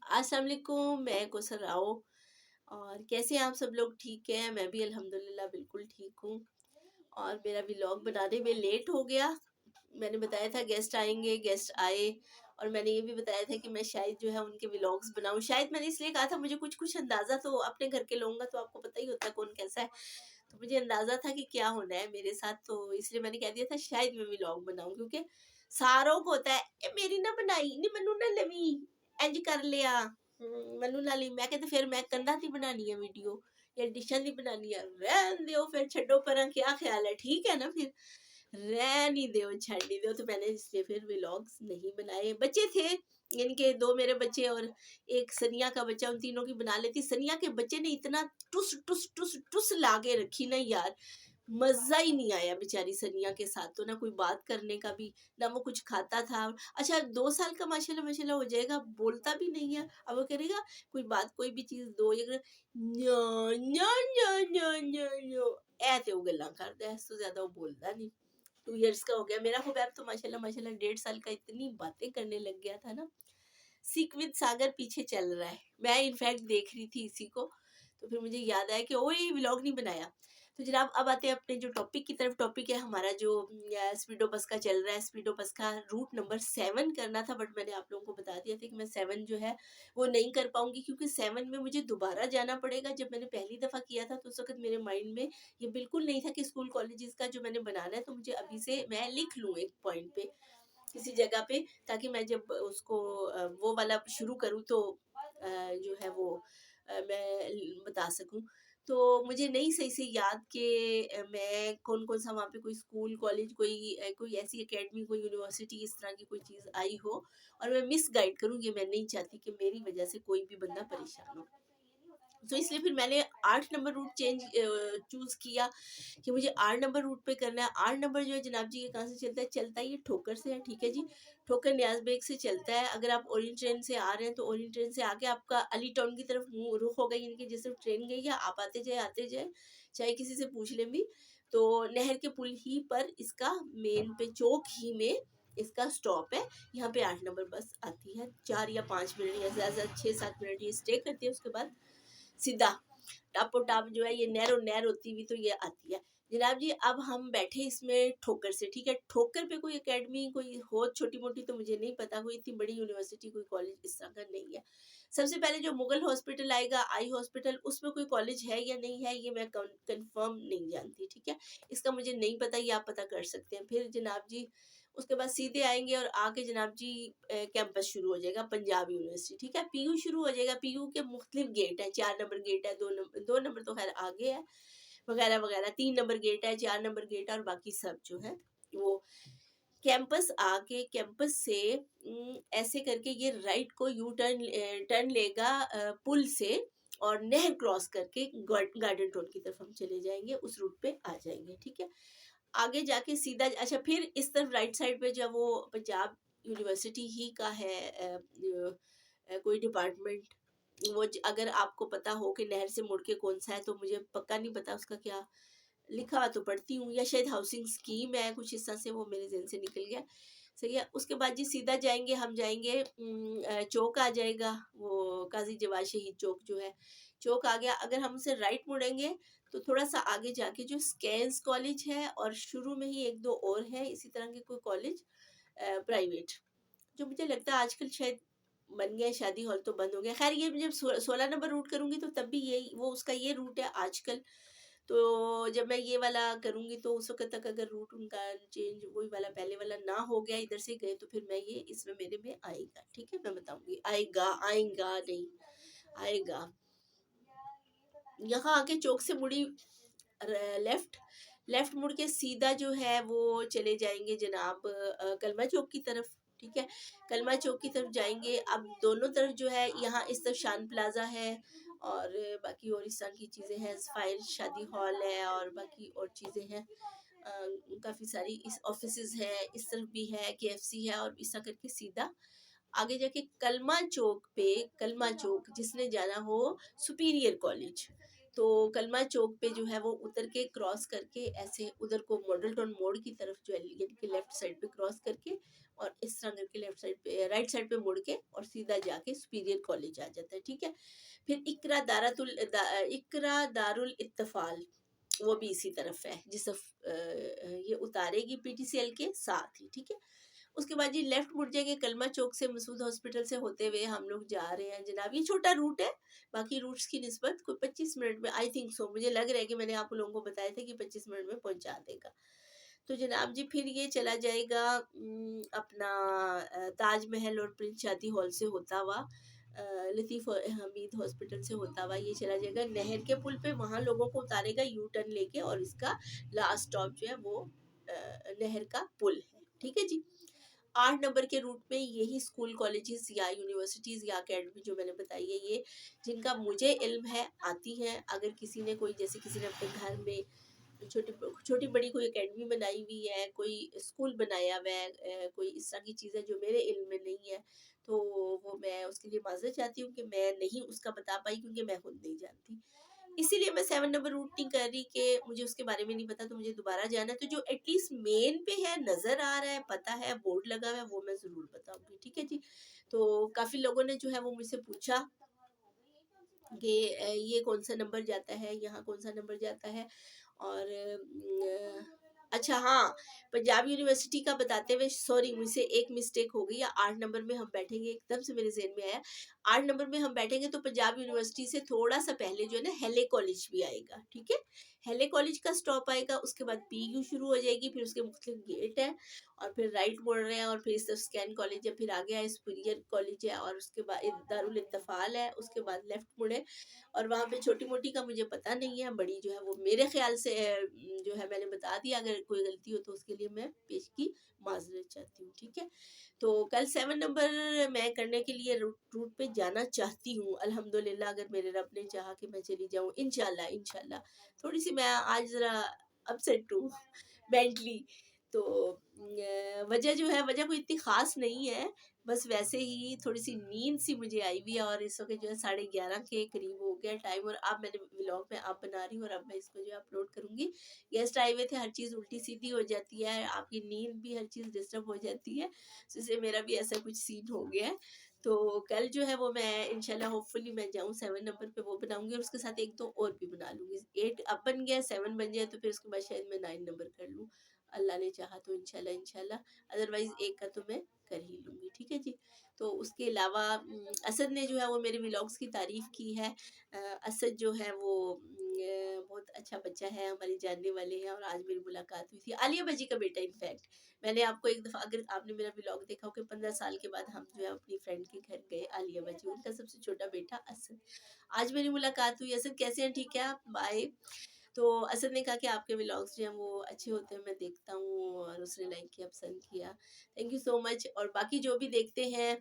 अस्सलाम वालेकुम, मैं कौसर राव। और कैसे हैं आप सब लोग? ठीक हैं? मैं भी अल्हम्दुलिल्लाह बिल्कुल ठीक हूँ। और मेरा व्लॉग बनाने में लेट हो गया। मैंने बताया था गेस्ट आएंगे, गेस्ट आए। और मैंने ये भी बताया था कि मैं शायद जो है उनके व्लॉग्स बनाऊं। शायद मैंने इसलिए कहा था, मुझे कुछ कुछ अंदाज़ा, तो अपने घर के लोगों का तो आपको पता ही होता है कौन कैसा है। तो मुझे अंदाज़ा था कि क्या होना है मेरे साथ, तो इसलिए मैंने कह दिया था शायद मैं व्लॉग बनाऊं, क्योंकि सारों को होता है "ए, मेरी ना बनाई नी, मनु ना लवी, इंज कर लिया, मनु नाल ही।" मैं कहते फिर मैं कंधा दी बनानी है वीडियो या डिशां दी बनानी है, रहन दियो फिर, छड्डो परा, क्या ख्याल है, ठीक है ना? फिर रहन ही दो, छड़ ही दो। तो मैंने इसलिए फिर व्लॉग्स नहीं बनाए। बच्चे थे, यानी कि दो मेरे बच्चे और एक सनिया का बच्चा, उन तीनों की बना लेती। सनिया के बच्चे ने इतना टुस टुस टुस टुस लागे रखी ना यार, मजा ही नहीं आया बेचारी सनिया के साथ। तो ना कोई बात करने का भी, ना वो कुछ खाता था। अच्छा, 2 साल का माशाल्लाह माशाल्लाह हो जाएगा, बोलता भी नहीं है। अब वो करेगा कोई बात, कोई भी चीज दो, ये न्यो न्यो न्यो न्यो न्यो न्यो, ऐसे वो गल्ला करता है। इससे ज्यादा वो बोलता नहीं। 2 इयर्स का हो गया मेरा हुबैब, तो माशाल्लाह माशाल्लाह 1.5 साल का इतनी बातें करने लग गया था ना। सीख विद सागर पीछे चल रहा है। मैं इनफैक्ट देख रही थी इसी को, तो फिर मुझे याद आया कि ओ, ये व्लॉग नहीं बनाया। तो जनाब, अब आते हैं अपने जो टॉपिक की तरफ। टॉपिक है हमारा जो स्पीडो बस का चल रहा है। स्पीडो बस का रूट नंबर 7 करना था, बट मैंने आप लोगों को बता दिया था कि मैं 7 जो है वो नहीं कर पाऊंगी, क्योंकि 7 में मुझे दोबारा जाना पड़ेगा। जब मैंने पहली दफ़ा किया था तो उस वक्त मेरे माइंड में ये बिल्कुल नहीं था कि स्कूल कॉलेजेस का जो मैंने बनाना है, तो मुझे अभी से मैं लिख लूँ एक पॉइंट पे, किसी जगह पे, ताकि मैं जब उसको वो वाला शुरू करूँ तो जो है वो मैं बता सकूँ। तो मुझे नहीं सही से याद कि मैं कौन-कौन सा वहाँ पे कोई स्कूल, कॉलेज, कोई ऐसी एकेडमी, कोई यूनिवर्सिटी इस तरह की कोई चीज़ आई हो और मैं मिस गाइड करूँ। ये मैं नहीं चाहती कि मेरी वज़ह से कोई भी बंदा परेशान हो। तो इसलिए फिर मैंने 8 नंबर रूट चूज़ किया कि मुझे 8 नंबर रूट पे करना है। 8 नंबर जो है जनाब जी, ये कहाँ से चलता है? चलता है ये ठोकर से है, ठीक है जी। ठोकर न्याज़ बेग से चलता है। अगर आप ओरिएंट ट्रेन से आ रहे हैं तो ओरिएंट ट्रेन से आके आपका अली टाउन की तरफ मुँह रुख होगा, यानी कि जिस तरफ ट्रेन गई है आप आते जाएँ, चाहे किसी से पूछ लें भी। तो नहर के पुल ही पर इसका मेन पे चौक ही में इसका स्टॉप है। यहाँ पे 8 नंबर बस आती है। 4 या 5 मिनट या ज़्यादा से ज़्यादा 6-7 मिनट ये स्टे करती है, उसके बाद सीधा टापो टाप जो है ये नहर होती हुई तो ये आती है। जनाब जी, अब हम बैठे इसमें ठोकर से, ठीक है। ठोकर पे कोई एकेडमी कोई हो छोटी मोटी तो मुझे नहीं पता, कोई इतनी बड़ी यूनिवर्सिटी कोई कॉलेज इस तरह का नहीं है। सबसे पहले जो मुगल हॉस्पिटल आएगा, आई हॉस्पिटल, उसमें कोई कॉलेज है या नहीं है ये मैं कंफर्म नहीं जानती, ठीक है। इसका मुझे नहीं पता, ये आप पता कर सकते हैं। फिर जनाब जी उसके बाद सीधे आएंगे और आके जनाब जी कैंपस शुरू हो जाएगा, पंजाब यूनिवर्सिटी, ठीक है। पीयू शुरू हो जाएगा। पीयू के मुख्तलिफ गेट हैं। 4 नंबर गेट है, 2 नंबर तो खैर आगे है, वगैरह वगैरह। 3 नंबर गेट है, 4 नंबर गेट है, और बाकी सब जो है वो कैंपस आके कैंपस से ऐसे करके ये राइट को यू टर्न लेगा पुल से, और नहर क्रॉस करके गार्डन रोड की तरफ हम चले जाएंगे, उस रूट पे आ जाएंगे, ठीक है। आगे जाके सीधा, अच्छा, फिर इस तरफ राइट साइड पे जब वो पंजाब यूनिवर्सिटी ही का है कोई डिपार्टमेंट, अगर आपको पता हो कि नहर से मुड़ के कौन सा है, तो मुझे पक्का नहीं पता उसका क्या लिखा, तो पढ़ती हूँ, या शायद हाउसिंग स्कीम है कुछ इस तरह से, वो मेरे जहन से निकल गया। सही है। उसके बाद जी सीधा जाएंगे, हम जाएंगे चौक आ जाएगा, वो काजी जवाद शहीद चौक जो है, चौक आ गया। अगर हम उसे राइट मुड़ेंगे तो थोड़ा सा आगे जाके जो स्कैंस कॉलेज है, और शुरू में ही एक दो और है इसी तरह के कोई कॉलेज प्राइवेट, जो मुझे लगता है आजकल शायद बन गया, शादी हॉल तो बंद हो गया। खैर, ये जब 16 नंबर रूट करूंगी तो तब भी यही वो उसका ये रूट है आजकल। तो जब मैं ये वाला करूंगी तो उस वक्त तक अगर रूट उनका चेंज, वही वाला पहले वाला ना हो गया, इधर से गए, तो फिर मैं ये इसमें मेरे में आएगा, ठीक है। मैं बताऊंगी, आएगा, आएगा नहीं, आएगा। यहाँ आके चौक से मुड़ी लेफ्ट, लेफ्ट मुड़ के सीधा जो है वो चले जाएंगे जनाब कलमा चौक की तरफ, ठीक है। कलमा चौक की तरफ जाएंगे। अब दोनों तरफ जो है, यहाँ इस तरफ शान प्लाजा है, और बाकी और इस तरह की चीज़ें हैं, फायर शादी हॉल है, और बाकी और चीज़ें हैं काफ़ी सारी। इस ऑफिसेज है, इस तरफ भी है, केएफसी है, और इस तरह करके सीधा आगे जाके कलमा चौक पे, कलमा चौक जिसने जाना हो सुपीरियर कॉलेज, तो कलमा चौक पे जो है वो उतर के क्रॉस करके ऐसे उधर को मॉडल टाउन मोड़ की तरफ जो है, यानी कि लेफ्ट साइड पे क्रॉस करके, और इस तरह करके लेफ्ट साइड पे राइट साइड पे मुड़ के और सीधा जाके सुपीरियर कॉलेज आ जाता है, ठीक है। फिर इकरा दारुल इत्तफाल, वो भी इसी तरफ है, ये उतारेगी पीटीसीएल के साथ ही, ठीक है। उसके बाद ये लेफ्ट मुड़ जाएंगे कलमा चौक से, मसूद हॉस्पिटल से होते हुए हम लोग जा रहे हैं जनाब। ये छोटा रूट है, बाकी रूट्स की निस्बत कोई 25 मिनट में, आई थिंक सो, मुझे लग रहा है कि मैंने आप लोगों को बताया था कि 25 मिनट में पहुंचा देगा। तो जनाब जी फिर ये चला जाएगा अपना ताजमहल और प्रिंस शादी हॉल से होता हुआ, लतीफ़ हमीद हॉस्पिटल से होता हुआ ये चला जाएगा नहर के पुल पे, वहाँ लोगों को उतारेगा यू टर्न लेके, और इसका लास्ट स्टॉप जो है वो नहर का पुल है, ठीक है जी। 8 नंबर के रूट में यही स्कूल कॉलेजेस या यूनिवर्सिटीज़ या अकेडमी जो मैंने बताई है, ये जिनका मुझे इल्म है आती हैं। अगर किसी ने कोई, जैसे किसी ने अपने घर में छोटी छोटी बड़ी कोई एकेडमी बनाई हुई है, कोई स्कूल बनाया हुआ है, कोई इस तरह की चीज़ें जो मेरे इल्म में नहीं है, तो वो मैं उसके लिए माजरत चाहती हूँ कि मैं नहीं उसका बता पाई, क्योंकि मैं खुद नहीं जानती। इसीलिए मैं 7 नंबर रूट नहीं कर रही कि मुझे उसके बारे में नहीं पता तो मुझे दोबारा जाना है। तो जो एटलीस्ट मेन पे है, नज़र आ रहा है, पता है, बोर्ड लगा हुआ है, वो मैं ज़रूर बताऊंगी, ठीक है जी। तो काफ़ी लोगों ने जो है वो मुझसे पूछा कि ये कौन सा नंबर जाता है, यहाँ कौन सा नंबर जाता है। और अच्छा हाँ, पंजाब यूनिवर्सिटी का बताते हुए सॉरी, मुझसे एक मिस्टेक हो गई है। 8 नंबर में हम बैठेंगे, एकदम से मेरे जहन में आया, 8 नंबर में हम बैठेंगे तो पंजाब यूनिवर्सिटी से थोड़ा सा पहले जो है ना हेले कॉलेज भी आएगा, ठीक है। हेले कॉलेज का स्टॉप आएगा, उसके बाद पीयू शुरू हो जाएगी, फिर उसके मुख्तलिफ गेट है, और फिर राइट मुड़ रहे हैं, और फिर इस तरफ स्कैन कॉलेज है, फिर आगे है सुपीरियर कॉलेज है, और उसके बाद दारुल इत्तफाल है, उसके बाद लेफ्ट मुड़े, और वहाँ पे छोटी मोटी का मुझे पता नहीं है, बड़ी जो है वो मेरे ख्याल से जो है मैंने बता दिया। अगर कोई गलती हो तो उसके लिए मैं पेश की माजरत चाहती हूँ, ठीक है। तो कल 7 नंबर मैं करने के लिए रूट पे जाना चाहती हूँ अल्हम्दुलिल्लाह, अगर मेरे रब ने चाहा कि मैं चली जाऊँ, इंशाल्लाह इंशाल्लाह। थोड़ी सी मैं आज ज़रा अपसेट हूँ मेंटली, तो वजह जो है, वजह कोई इतनी ख़ास नहीं है, बस वैसे ही थोड़ी सी नींद सी मुझे आई हुई है, और इस वक्त जो है 11:30 के करीब हो गया टाइम, और अब मैंने व्लॉग में अब बना रही हूँ, और अब मैं इसको जो है अपलोड करूँगी। गेस्ट आए हुए थे, हर चीज़ उल्टी सीधी हो जाती है, आपकी नींद भी, हर चीज़ डिस्टर्ब हो जाती है, तो इसलिए मेरा भी ऐसा कुछ सीन हो गया है। तो कल जो है वो मैं इंशाल्लाह होपफुली मैं जाऊँ 7 नंबर पे, वो बनाऊंगी, और उसके साथ एक दो और भी बना लूँगी। 8 अब बन गया, 7 बन जाए, तो फिर उसके बाद शायद मैं 9 नंबर कर लूँ, अल्लाह ने चाहा तो इंशाल्लाह इंशाल्लाह, अदरवाइज़ एक का तो मैं कर ही लूँगी, ठीक है जी। तो उसके अलावा असद ने जो है वो मेरे व्लॉग्स की तारीफ़ की है। असद जो है वो बहुत अच्छा बच्चा है, हमारे जानने वाले हैं, और आज मेरी मुलाकात हुई थी, आलिया बाजी का बेटा इनफैक्ट। मैंने आपको एक दफ़ा, अगर आपने मेरा व्लॉग देखा हो, कि 15 साल के बाद हम जो है अपनी फ्रेंड के घर गए, आलिया बाजी, उनका सबसे छोटा बेटा असद। आज मेरी मुलाकात हुई। असद कैसे हैं, ठीक है आप, बाय। तो असद ने कहा कि आपके व्लॉग्स जो हैं वो अच्छे होते हैं, मैं देखता हूँ, और उसने लाइक किया, पसंद किया, थैंक यू सो मच। और बाकी जो भी देखते हैं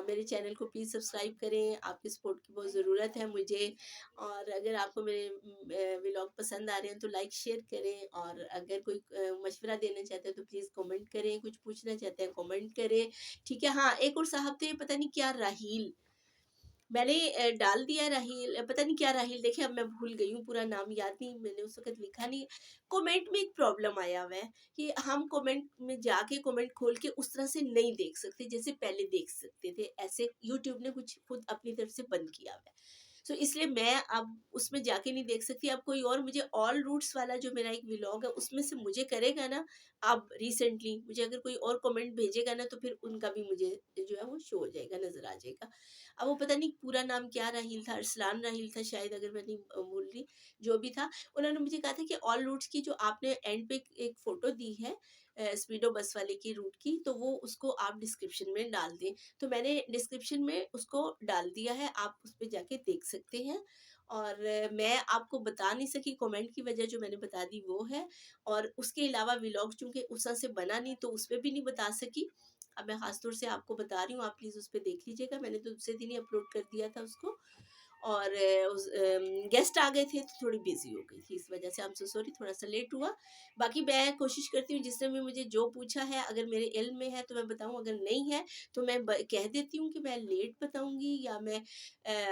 मेरे चैनल को प्लीज़ सब्सक्राइब करें, आपकी सपोर्ट की बहुत ज़रूरत है मुझे। और अगर आपको मेरे व्लॉग पसंद आ रहे हैं तो लाइक शेयर करें, और अगर कोई मशवरा देना चाहते हैं तो प्लीज़ कमेंट करें, कुछ पूछना चाहते हैं कमेंट करें, ठीक है। हाँ, एक और साहब थे, पता नहीं क्या राहील, मैंने डाल दिया राहील, पता नहीं क्या राहील, देखिए अब मैं भूल गई हूँ, पूरा नाम याद नहीं, मैंने उस वक़्त लिखा नहीं। कमेंट में एक प्रॉब्लम आया हुआ है कि हम कमेंट में जाके कमेंट खोल के उस तरह से नहीं देख सकते जैसे पहले देख सकते थे, ऐसे यूट्यूब ने कुछ खुद अपनी तरफ से बंद किया हुआ है। सो इसलिए मैं अब उसमें जाके नहीं देख सकती। अब कोई और मुझे ऑल रूट्स वाला जो मेरा एक व्लॉग है उसमें से मुझे करेगा ना, अब रिसेंटली मुझे अगर कोई और कमेंट भेजेगा ना, तो फिर उनका भी मुझे जो है वो शो हो जाएगा, नज़र आ जाएगा। अब वो पता नहीं पूरा नाम क्या राहील था, अरसलान राहील था शायद, अगर मैं नहीं भूल रही, जो भी था। उन्होंने मुझे कहा था कि ऑल रूट्स की जो आपने एंड पे एक फ़ोटो दी है स्पीडो बस वाले की रूट की, तो वो उसको आप डिस्क्रिप्शन में डाल दें। तो मैंने डिस्क्रिप्शन में उसको डाल दिया है, आप उस पे जाके देख सकते हैं। और मैं आपको बता नहीं सकी, कमेंट की वजह जो मैंने बता दी वो है। और उसके अलावा व्लॉग चूँकि उस तरह से बना नहीं, तो उस पे भी नहीं बता सकी। अब मैं ख़ास तौर से आपको बता रही हूँ, आप प्लीज़ उस पे देख लीजिएगा, मैंने तो दूसरे दिन ही अपलोड कर दिया था उसको। और उस गेस्ट आ गए थे तो थोड़ी बिजी हो गई थी, इस वजह से आई एम सो सॉरी, थोड़ा सा लेट हुआ। बाकी मैं कोशिश करती हूँ जिसने भी मुझे जो पूछा है, अगर मेरे इल्म में है तो मैं बताऊँ, अगर नहीं है तो मैं कह देती हूँ कि मैं लेट बताऊँगी, या मैं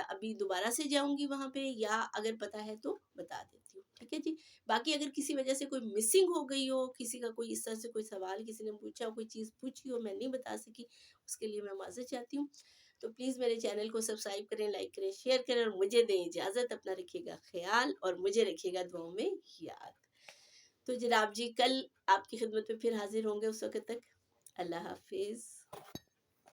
अभी दोबारा से जाऊँगी वहाँ पे, या अगर पता है तो बता देती हूँ, ठीक है जी। बाकी अगर किसी वजह से कोई मिसिंग हो गई हो, किसी का कोई इस तरह से कोई सवाल किसी ने पूछा हो, कोई चीज़ पूछी हो मैं नहीं बता सकी, उसके लिए मैं माज़रत चाहती हूँ। तो प्लीज़ मेरे चैनल को सब्सक्राइब करें, लाइक करें, शेयर करें, और मुझे दें इजाज़त। अपना रखिएगा ख्याल और मुझे रखिएगा दुआओं में याद। तो जनाब जी, कल आपकी खिदमत में फिर हाजिर होंगे, उस वक्त तक अल्लाह हाफिज़।